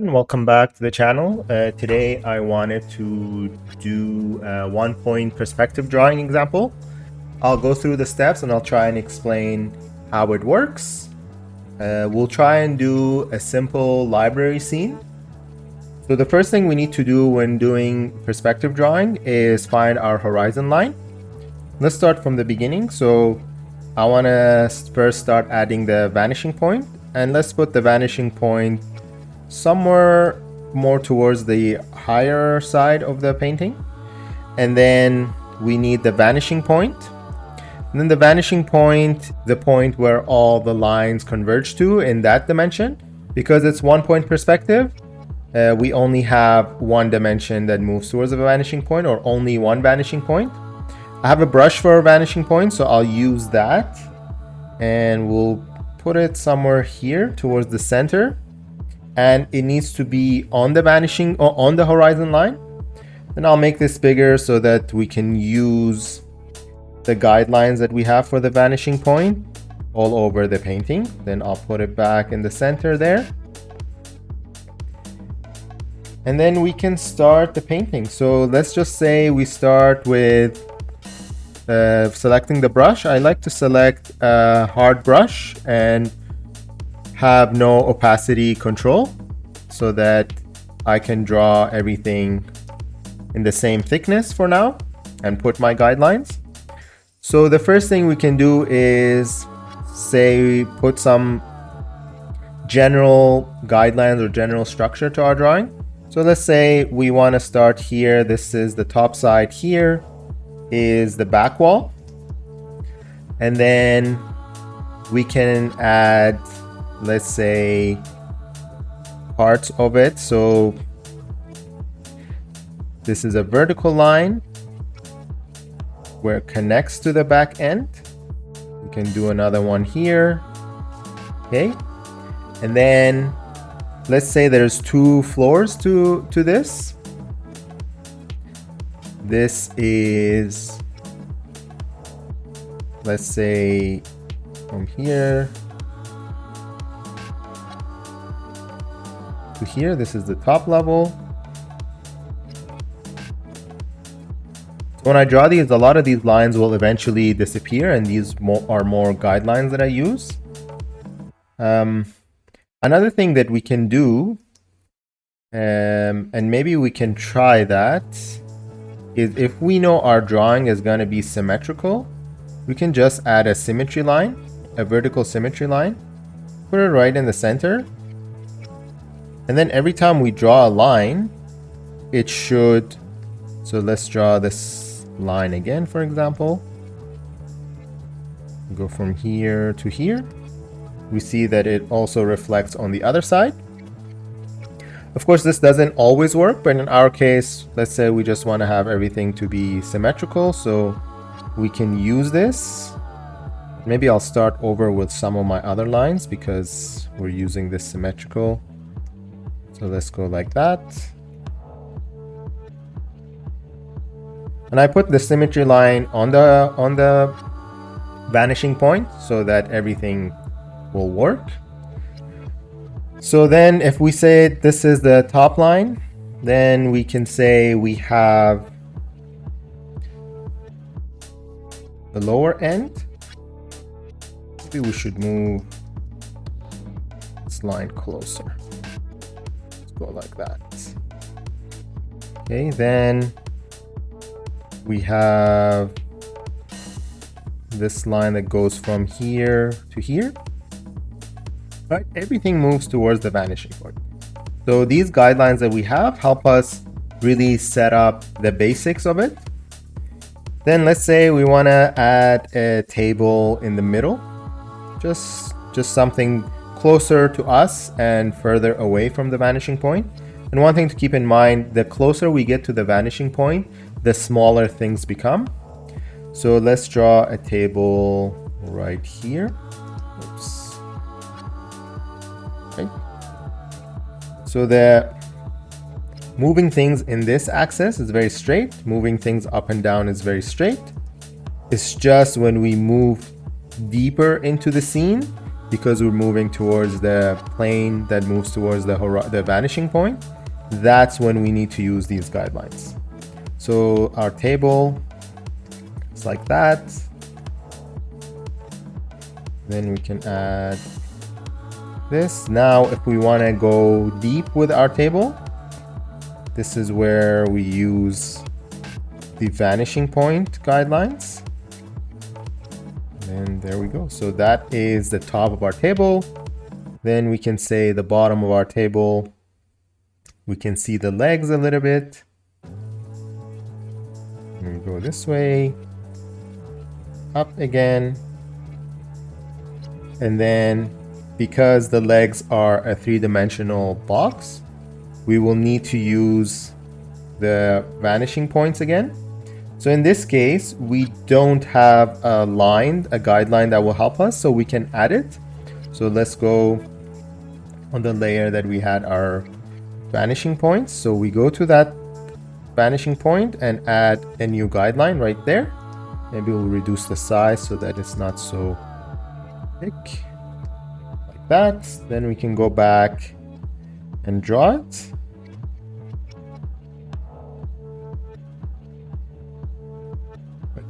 and welcome back to the channel. Today I wanted to do a one-point perspective drawing example. I'll go through the steps and I'll try and explain how it works. We'll try and do a simple library scene. So the first thing we need to do when doing perspective drawing is find our horizon line. Let's start from the beginning. So I want to first start adding the vanishing point, and let's put the vanishing point somewhere more towards the higher side of the painting. And then we need the vanishing point. And then the vanishing point, the point where all the lines converge to in that dimension. Because it's 1 point perspective, we only have one dimension that moves towards the vanishing point, or only one vanishing point. I have a brush for a vanishing point, so I'll use that. And we'll put it somewhere here towards the center. And it needs to be on the vanishing or on the horizon line. Then I'll make this bigger so that we can use the guidelines that we have for the vanishing point all over the painting. Then I'll put it back in the center there. And then we can start the painting. So let's just say we start with selecting the brush. I like to select a hard brush and have no opacity control so that I can draw everything in the same thickness for now and put my guidelines. So the first thing we can do is say put some general guidelines or general structure to our drawing. So let's say we want to start here. This is the top side, here is the back wall, and then we can add, let's say, parts of it. So this is a vertical line where it connects to the back end. We can do another one here. Okay. And then let's say there's 2 floors to this. This is, let's say, from here to here. This is the top level. So when I draw these, a lot of these lines will eventually disappear, and these are more guidelines that I use. Another thing that we can do, and maybe we can try that, is if we know our drawing is going to be symmetrical, we can just add a symmetry line, a vertical symmetry line, put it right in the center. And then every time we draw a line, it should, so let's draw this line again, for example. Go from here to here. We see that it also reflects on the other side. Of course, this doesn't always work, but in our case, let's say we just want to have everything to be symmetrical, so we can use this. Maybe I'll start over with some of my other lines because we're using this symmetrical. So let's go like that. And I put the symmetry line on the vanishing point so that everything will work. So then if we say this is the top line, then we can say we have the lower end. Maybe we should move this line closer. Let's go like that. Okay, then we have this line that goes from here to here. Right, everything moves towards the vanishing point. So these guidelines that we have help us really set up the basics of it. Then let's say we want to add a table in the middle, just something closer to us and further away from the vanishing point. And one thing to keep in mind, the closer we get to the vanishing point, the smaller things become. So let's draw a table right here. Oops. Okay. So the moving things in this axis is very straight. Moving things up and down is very straight. It's just when we move deeper into the scene because we're moving towards the plane that moves towards the vanishing point, that's when we need to use these guidelines. So our table is like that. Then we can add this. Now, if we want to go deep with our table, this is where we use the vanishing point guidelines. And there we go. So that is the top of our table. Then we can say the bottom of our table, we can see the legs a little bit. And we go this way, up again. And then because the legs are a three-dimensional box, we will need to use the vanishing points again. So in this case, we don't have a guideline that will help us, so we can add it. So let's go on the layer that we had our vanishing points. So we go to that vanishing point and add a new guideline right there. Maybe we'll reduce the size so that it's not so big, like that. Then we can go back and draw it.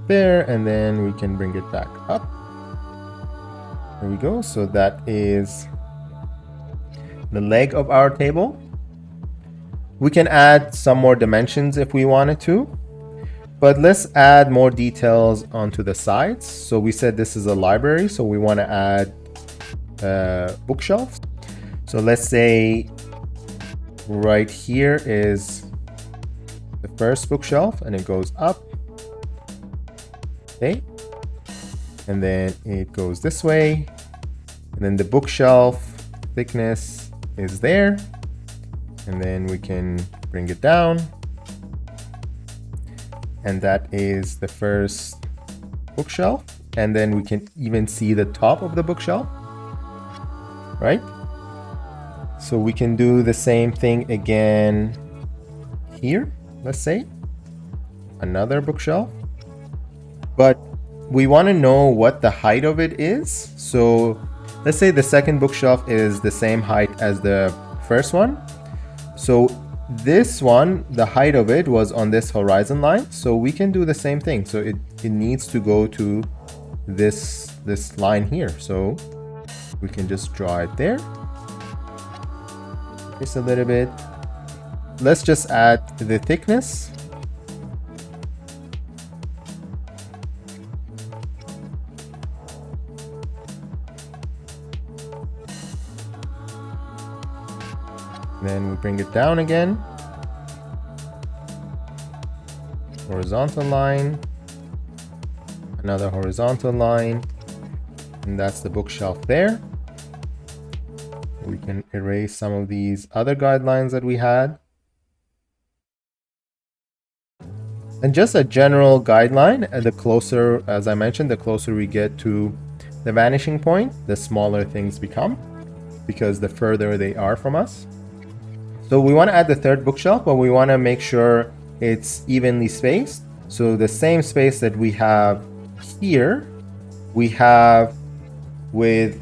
There, and then we can bring it back up. There we go. So that is the leg of our table. We can add some more dimensions if we wanted to, but let's add more details onto the sides. So we said this is a library, so we want to add bookshelves. So let's say right here is the first bookshelf and it goes up. Okay, and then it goes this way, and then the bookshelf thickness is there, and then we can bring it down, and that is the first bookshelf, and then we can even see the top of the bookshelf, right? So we can do the same thing again here. Let's say another bookshelf, but we want to know what the height of it is. So let's say the second bookshelf is the same height as the first one. So this one, the height of it was on this horizon line. So we can do the same thing. So it needs to go to this line here. So we can just draw it there. Just a little bit. Let's just add the thickness. Then we bring it down again. Horizontal line. Another horizontal line. And that's the bookshelf there. We can erase some of these other guidelines that we had. And just a general guideline, the closer, as I mentioned, the closer we get to the vanishing point, the smaller things become, because the further they are from us. So we want to add the third bookshelf, but we want to make sure it's evenly spaced. So the same space that we have here, we have with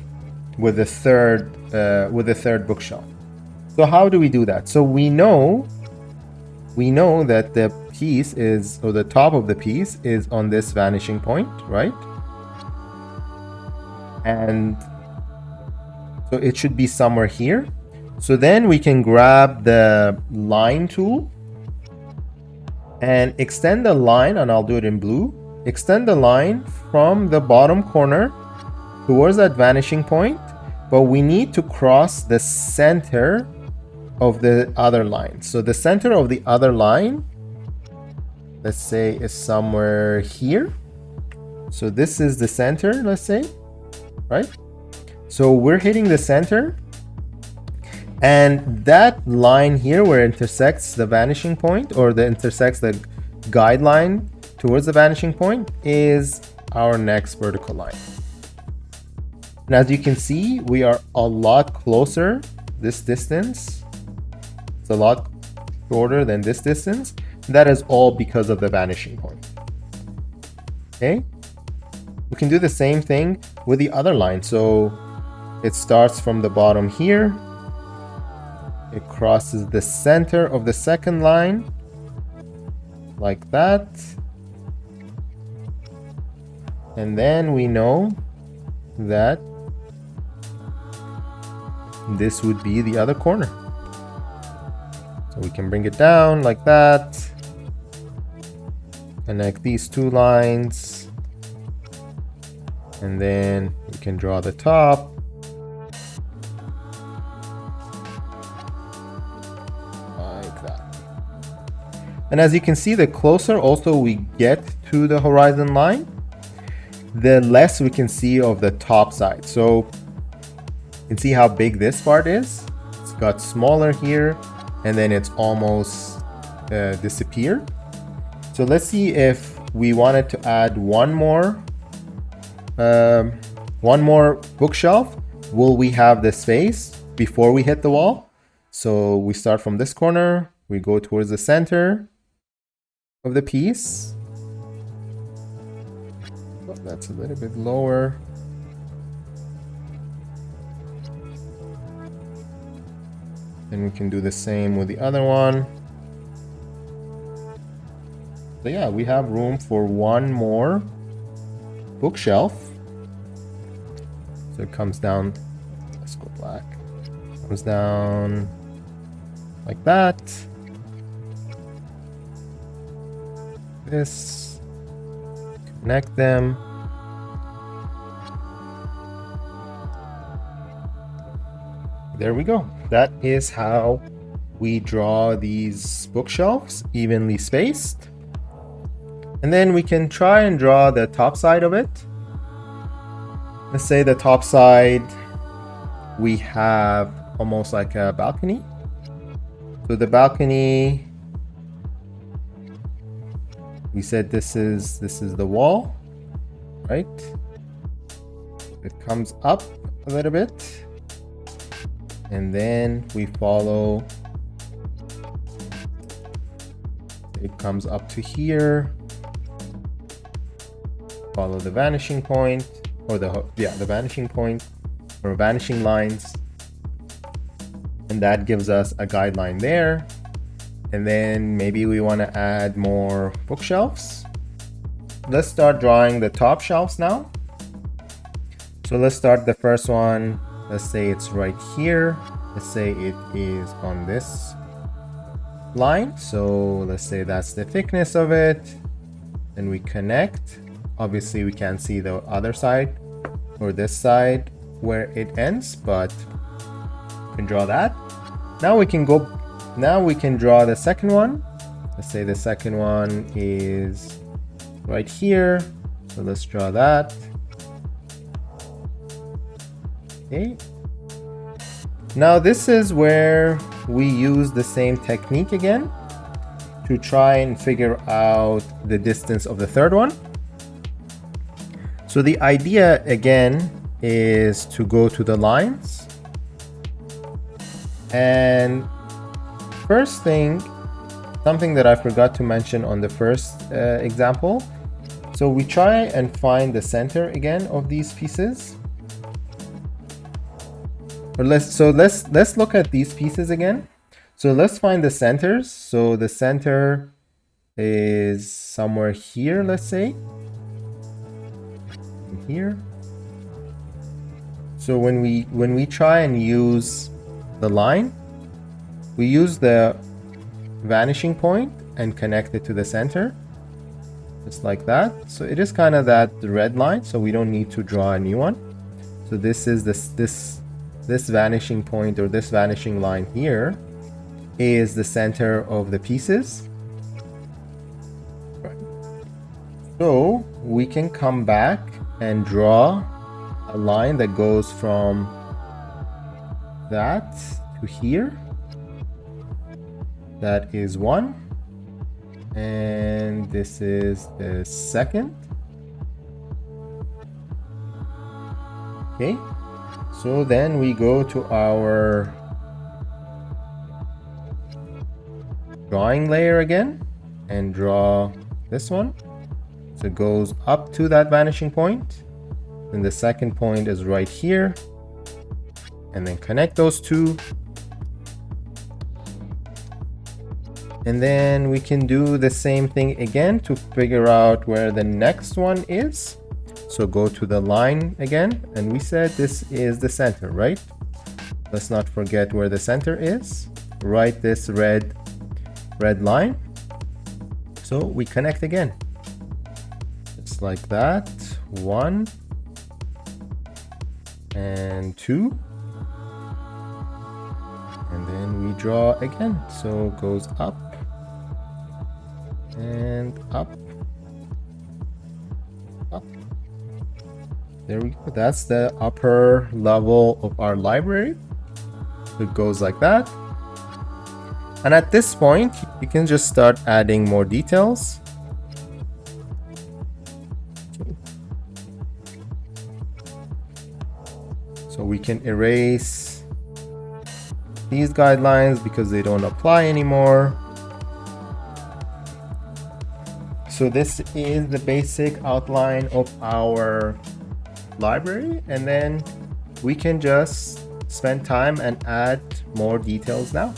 the third bookshelf. So how do we do that? So we know that the piece is, or the top of the piece is on this vanishing point, right? And so it should be somewhere here. So then we can grab the line tool and extend the line, and I'll do it in blue. Extend the line from the bottom corner towards that vanishing point, but we need to cross the center of the other line. So the center of the other line, let's say, is somewhere here. So this is the center, let's say, right? So we're hitting the center, and that line here where it intersects the vanishing point, or the intersects the guideline towards the vanishing point, is our next vertical line. And as you can see, we are a lot closer. This distance, it's a lot shorter than this distance. That is all because of the vanishing point. Okay, we can do the same thing with the other line. So It starts from the bottom here. It crosses the center of the second line, like that. And then we know that this would be the other corner. So we can bring it down like that. Connect these two lines. And then we can draw the top. Like that. And as you can see, the closer also we get to the horizon line, the less we can see of the top side. So you can see how big this part is. It's got smaller here, and then it's almost disappeared. So let's see if we wanted to add one more bookshelf. Will we have the space before we hit the wall? So we start from this corner, we go towards the center of the piece. Oh, that's a little bit lower. Then we can do the same with the other one. So yeah, we have room for one more bookshelf. So it comes down, let's go black. Comes down like that. This, connect them. There we go. That is how we draw these bookshelves evenly spaced. And then we can try and draw the top side of it. Let's say the top side, we have almost like a balcony. So the balcony, we said this is the wall, right? It comes up a little bit. And then we follow, it comes up to here. Follow the vanishing point, or the vanishing point, or vanishing lines. And that gives us a guideline there. And then maybe we want to add more bookshelves. Let's start drawing the top shelves now. So let's start the first one. Let's say it's right here. Let's say it is on this line. So let's say that's the thickness of it. Then we connect. Obviously we can't see the other side or this side where it ends, but we can draw that. Now we can draw the second one. Let's say the second one is right here. So let's draw that. Okay. Now this is where we use the same technique again to try and figure out the distance of the third one. So the idea again is to go to the lines. And first thing, something that I forgot to mention on the first example. So we try and find the center again of these pieces. Or let's look at these pieces again. So let's find the centers. So the center is somewhere here, let's say. Here. So when we try and use the line, we use the vanishing point and connect it to the center, just like that. So it is kind of that red line, so we don't need to draw a new one. So this is this vanishing point, or this vanishing line here, is the center of the pieces. Right. So we can come back and draw a line that goes from that to here. That is one, and this is the second. Okay, so then we go to our drawing layer again and draw this one. So it goes up to that vanishing point. And the second point is right here. and then connect those two. And then we can do the same thing again to figure out where the next one is. So go to the line again, and we said this is the center, right? Let's not forget where the center is. Write this red line. So we connect again. Just like that. 1 and 2. And then we draw again. So it goes up and up, up. There we go. That's the upper level of our library. It goes like that. And at this point, you can just start adding more details. So we can erase these guidelines because they don't apply anymore. So this is the basic outline of our library, and then we can just spend time and add more details now.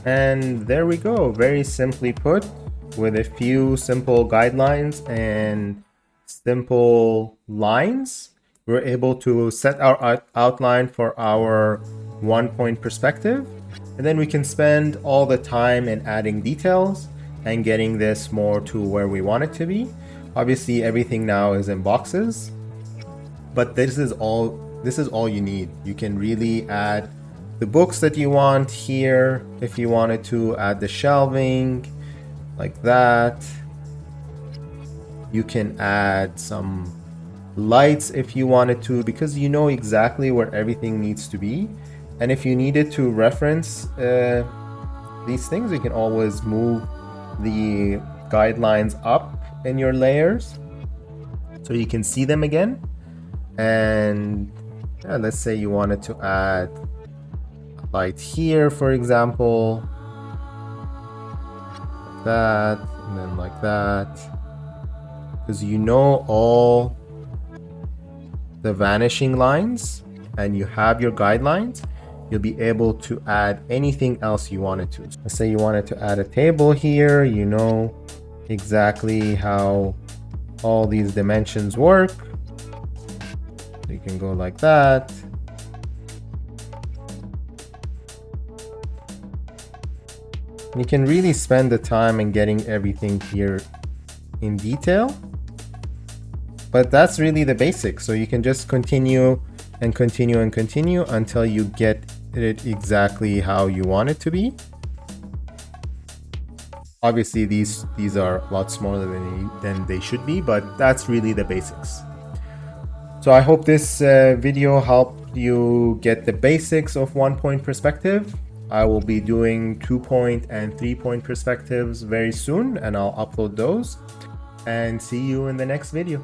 And there we go, very simply put, with a few simple guidelines and simple lines, we're able to set our outline for our 1-point perspective, and then we can spend all the time in adding details and getting this more to where we want it to be. Obviously everything now is in boxes, but this is all you need. You can really add the books that you want here if you wanted to, add the shelving like that. You can add some lights if you wanted to, because you know exactly where everything needs to be. And if you needed to reference the these things, you can always move the guidelines up in your layers so you can see them again. And yeah, let's say you wanted to add a light here, for example, like that, and then like that, because you know all the vanishing lines and you have your guidelines, you'll be able to add anything else you wanted to. Let's say you wanted to add a table here, you know exactly how all these dimensions work. You can go like that. You can really spend the time in getting everything here in detail. But that's really the basics. So you can just continue and continue and continue until you get it exactly how you want it to be. Obviously, these are a lot smaller than they should be, but that's really the basics. So I hope this video helped you get the basics of 1-point perspective. I will be doing 2-point and 3-point perspectives very soon, and I'll upload those. And see you in the next video.